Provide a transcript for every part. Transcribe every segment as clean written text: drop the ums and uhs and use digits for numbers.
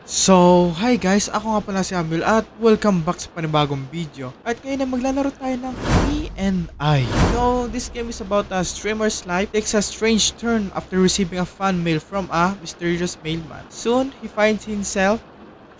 So, hi guys! Ako nga pala si Amil at welcome back sa panibagong video. At ngayon na maglalaro tayo ng E&I. So, this game is about a streamer's life takes a strange turn after receiving a fan mail from a mysterious mailman. Soon, he finds himself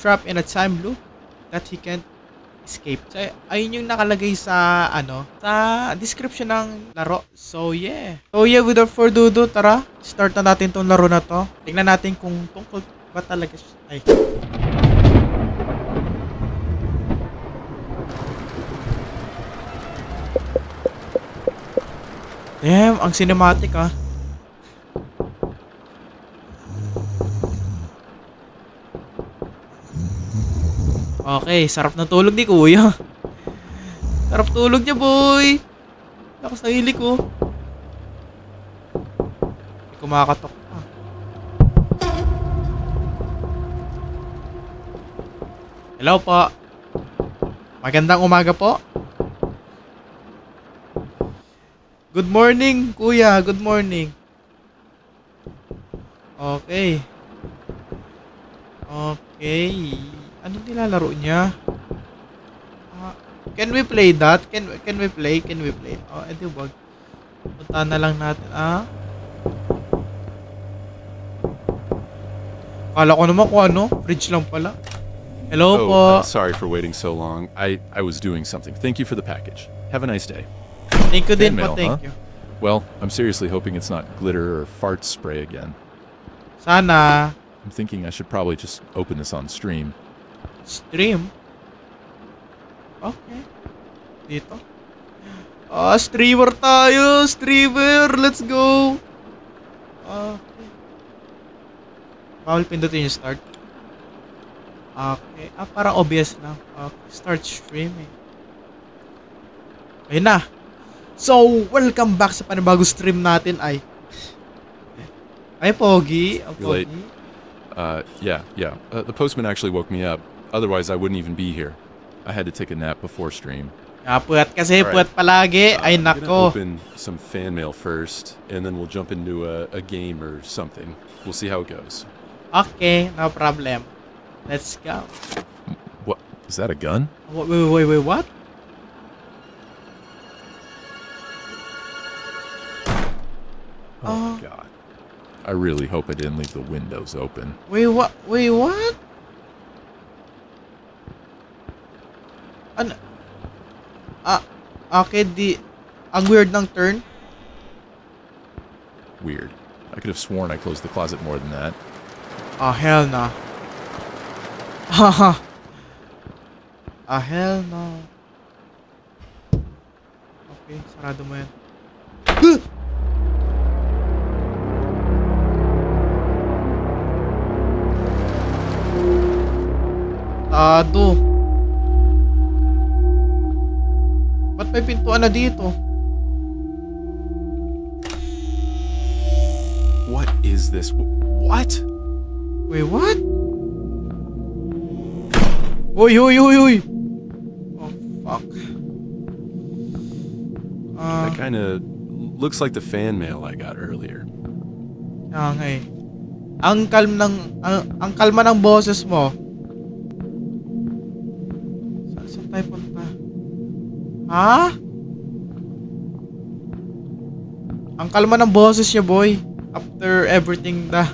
trapped in a time loop that he can't escape. So, ayun yung nakalagay sa, sa description ng laro. So, yeah. Without further ado, tara, start na natin tong laro na to. Tingnan natin kung tungkol ba talaga siya. Ay. Damn, ang cinematic ah. Okay, sarap ng tulog ni Kuya. Sarap tulog niya, boy. Lakas ng hilik ko. May kumakatok pa. Hello po. Magandang umaga po. Good morning, Kuya. Good morning. Okay. Okay. Ano nilalaro niya? Can we play that? Can we play? Can we play? Oh, edi wag. Punta na lang natin. Kala ko naman kung ano. Fridge lang pala. Hello po. Sorry for waiting so long. I was doing something. Thank you for the package. Have a nice day. Thank you din po. Fan mail, Thank you. Well, I'm seriously hoping it's not glitter or fart spray again. Sana. I'm thinking I should probably just open this on stream. Stream? Okay. Dito. Streamer tayo! Streamer! Let's go! Okay. Bawal pindutin yung start. Okay. Parang obvious lang. Okay. Start streaming. Ayun na. So, welcome back sa panibagong stream natin ay. Ay, Pogi. Oh, You're late. Pogi. Yeah. The postman actually woke me up. Otherwise, I wouldn't even be here. I had to take a nap before stream. Puwet kasi. Alright. Puwet palagi. Ay, I'm gonna nako. open some fan mail first, and then we'll jump into a game or something. We'll see how it goes. Okay. No problem. Let's go. What? Is that a gun? Wait, what? Oh, God. I really hope I didn't leave the windows open. Wait, what? Ano? Okay, ang weird ng turn. Weird. I could have sworn I closed the closet more than that. Hell no. Haha. Hell no. Okay, sarado mo yan. Tado. Ba't may pintuan na dito? What is this? What? Wait, what? Uy! Oh, fuck. That kind of looks like the fan mail I got earlier. Kaya nga eh. Ang kalma ng boses mo. Saan tayo punta? Ha? Ang kalma ng boses niya, boy. After everything na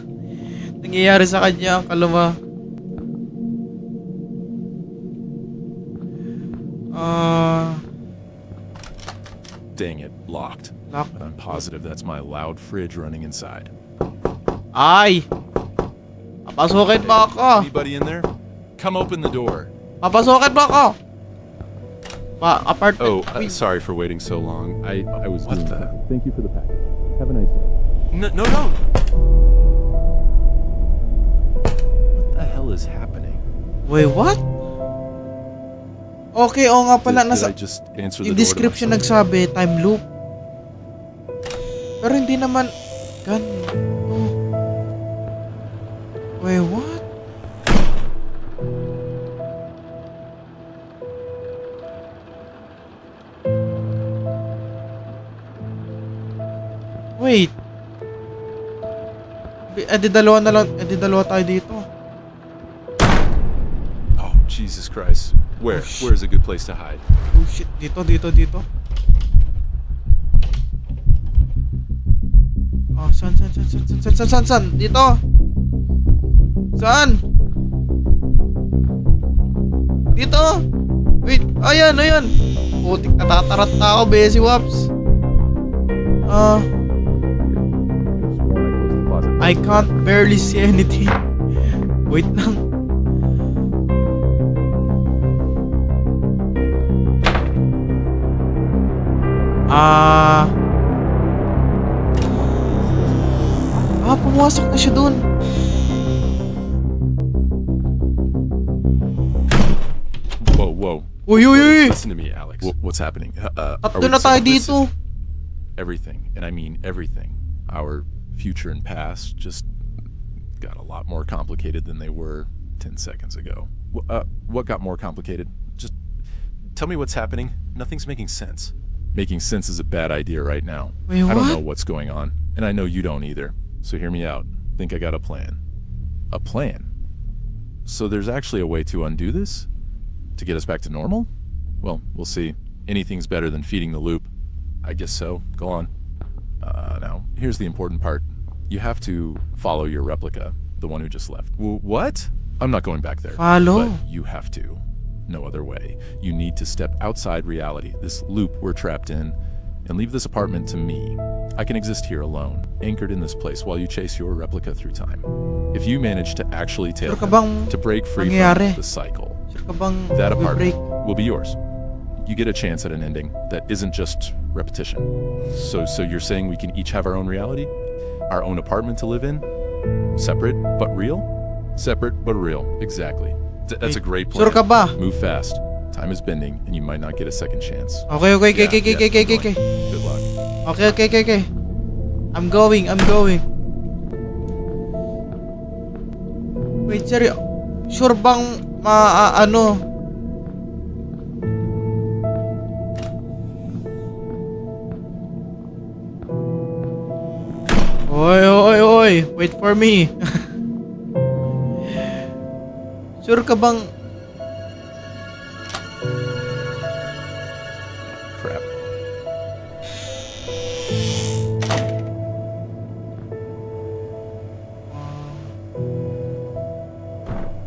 nangyayari sa kanya, ang kalma. Dang it, locked. Locked. But I'm positive that's my loud fridge running inside. Ay! Papasukin mo ako! Anybody in there? Come open the door. Papasukin mo ako! Apartment. Oh, sorry for waiting so long. I was. What the? Thank you for the package. Have a nice day. No. What the hell is happening? Wait, what? Okay, oo nga pala. Did Nasa I just answer the yung door to description myself? nagsabi, time loop. Pero hindi naman ganito. Wait, what? Wait. Di dalawa na lang. Di dalawa tayo dito. Jesus Christ. Where? Oh, shit. Where's a good place to hide? Oh shit, dito. Oh, saan? Dito! Saan? Dito! Wait, ayan. Putik, natatarat na ako, Bessie Waps. I can't barely see anything. Wait lang. Pumasok na siya dun. Whoa. Uy. Listen to me, Alex. What's happening? Are Tatlo we na the tayo same? dito. Listen. Everything, and I mean everything. Our future and past just got a lot more complicated than they were 10 seconds ago. What got more complicated? Just tell me what's happening. Nothing's making sense. Making sense is a bad idea right now. Wait, I don't what? know what's going on, and I know you don't either. So hear me out. Think I got a plan. A plan? So there's actually a way to undo this? To get us back to normal? Well, we'll see. Anything's better than feeding the loop. I guess so. Go on. Now, here's the important part. You have to follow your replica, the one who just left. What? I'm not going back there. Follow? But you have to. No other way. You need to step outside reality, this loop we're trapped in, and leave this apartment to me. I can exist here alone, anchored in this place while you chase your replica through time. If you manage to actually tail Sure ka them, bang to break free mangyayari? from the cycle, Sure ka bang that break? apartment will be yours. You get a chance at an ending that isn't just repetition. So you're saying we can each have our own reality? Our own apartment to live in? Separate but real? Separate but real, exactly. That's a great plan. Sure ka ba? Move fast. Time is bending and you might not get a second chance. Okay. Good luck. Okay. I'm going. Wait, seryo. Sure bang ano? Oy. Wait for me. Sure ka bang Crap.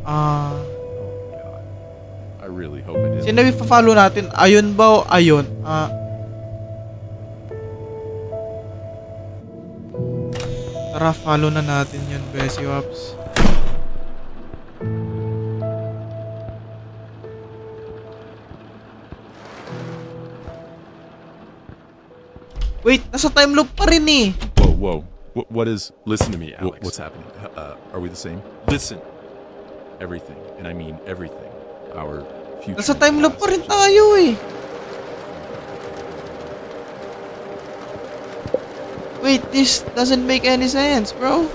Ah, God. I really hope it is. sino i-follow natin? Ayun ba o ayun? Tara, follow na natin yun, Bessie Waps. Wait, nasa time loop pa rin eh. Whoa. What is... Listen to me, Alex. What's happening? Are we the same? Listen. Everything, and I mean everything. Our future... Nasa time loop pa rin tayo eh. Wait, this doesn't make any sense, bro.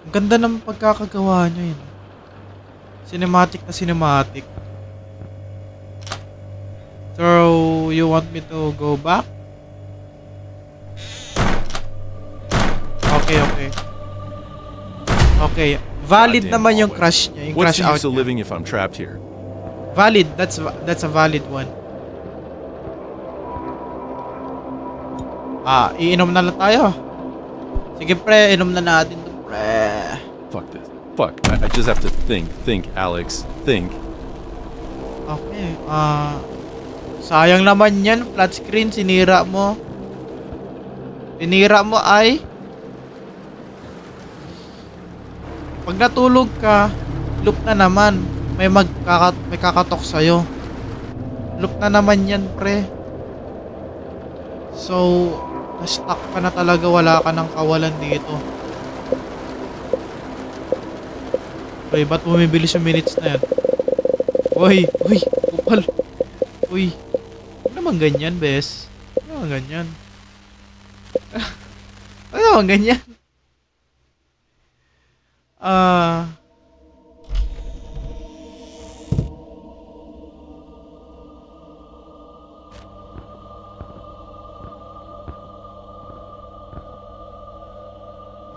Ang ganda ng pagkakagawa nyo yun. Cinematic na cinematic. So, you want me to go back? Okay. Valid Goddamn naman yung hallway. crash niya. Yung What's crash the out use of niya. living if I'm trapped here? Valid. That's a valid one. Iinom na lang tayo. Sige pre, inom na natin to pre. Fuck this. Fuck. I just have to think, Alex. Think. Okay. Sayang naman yan. Flat screen. Sinira mo ay pag natulog ka, loop na naman. May kakatok sa'yo. Loop na naman yan, pre. So, na-stuck ka na talaga. Wala ka ng kawalan dito. Uy, ba't bumibilis yung minutes na yan? Uy, kupal. Uy, ano naman ganyan, bes? Ano naman ganyan? Ano naman ganyan?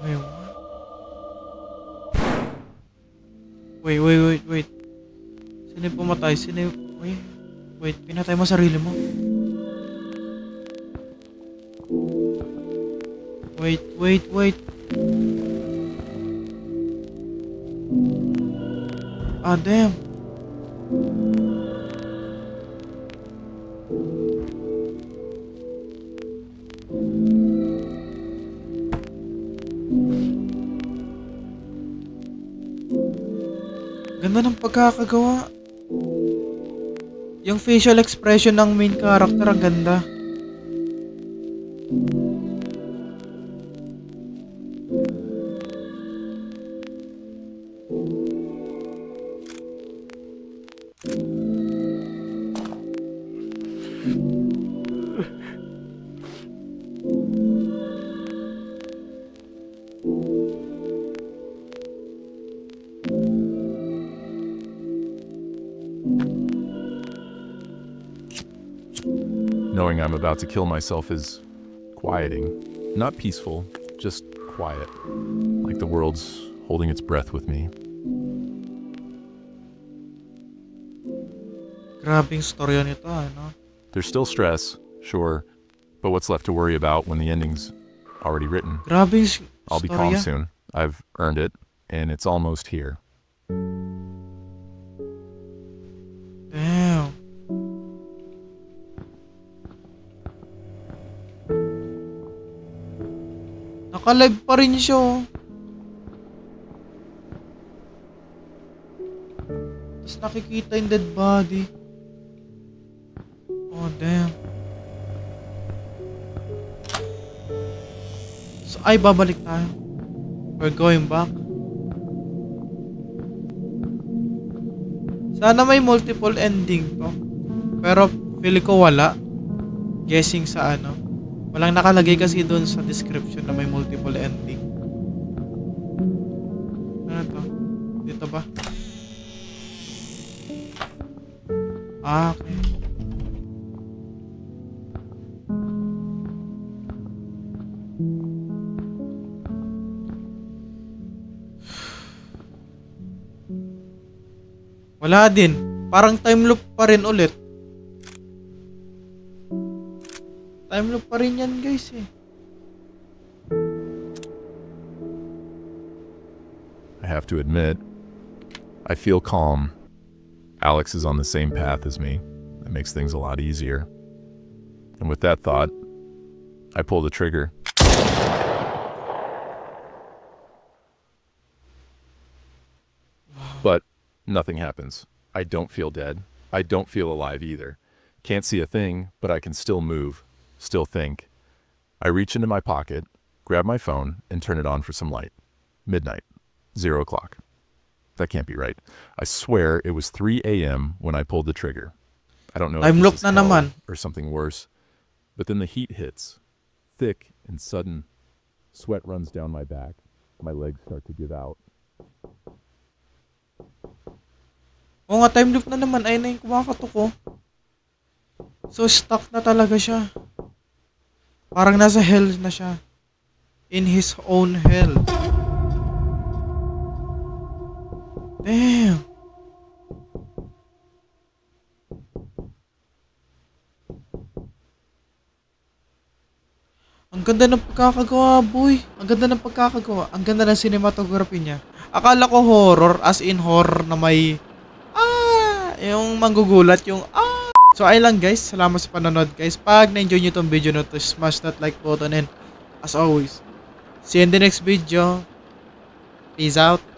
Wait, what? Wait. Sino yung pumatay? Wait, pinatay mo sarili mo. Wait. Ah, damn. Ganda ng pagkakagawa. Yung facial expression ng main character, ang ganda. Knowing I'm about to kill myself is quieting. Not peaceful, just quiet. Like the world's holding its breath with me. Grabing storya nito, ano? There's still stress, sure, but what's left to worry about when the ending's already written? Grabing I'll be calm storya. soon. I've earned it, and it's almost here. Damn. Naka-live pa rin siya, oh. Tapos nakikita yung dead body. Oh, damn. So, ay, babalik tayo. We're going back. Sana may multiple ending to. Pero, feel ko wala. Guessing sa ano. Walang nakalagay kasi doon sa description na may multiple ending. Ano to? Dito ba? Ah, okay. Wala din. Parang time loop pa rin ulit. Time loop pa rin yan, guys, eh. I have to admit, I feel calm. Alex is on the same path as me. That makes things a lot easier. And with that thought, I pull the trigger. But nothing happens. I don't feel dead. I don't feel alive either. Can't see a thing, but I can still move, still think. I reach into my pocket, grab my phone, and turn it on for some light. Midnight. 0 o'clock. That can't be right. I swear it was 3 a.m. when I pulled the trigger. I don't know if Time loop this is na hell naman. or something worse. But then the heat hits. Thick and sudden. Sweat runs down my back. My legs start to give out. Oo nga, time loop na naman. Ayun na yung kumakatok ko. So, stuck na talaga siya. Parang nasa hell na siya. In his own hell. Damn. Ang ganda ng pagkakagawa, boy. Ang ganda ng pagkakagawa. Ang ganda ng cinematography niya. Akala ko horror, as in horror na may yung manggugulat, yung So ayun lang, guys. Salamat sa panonood, guys. Pag na-enjoy nyo tong video na to, smash that like button, and as always, see you in the next video. Peace out.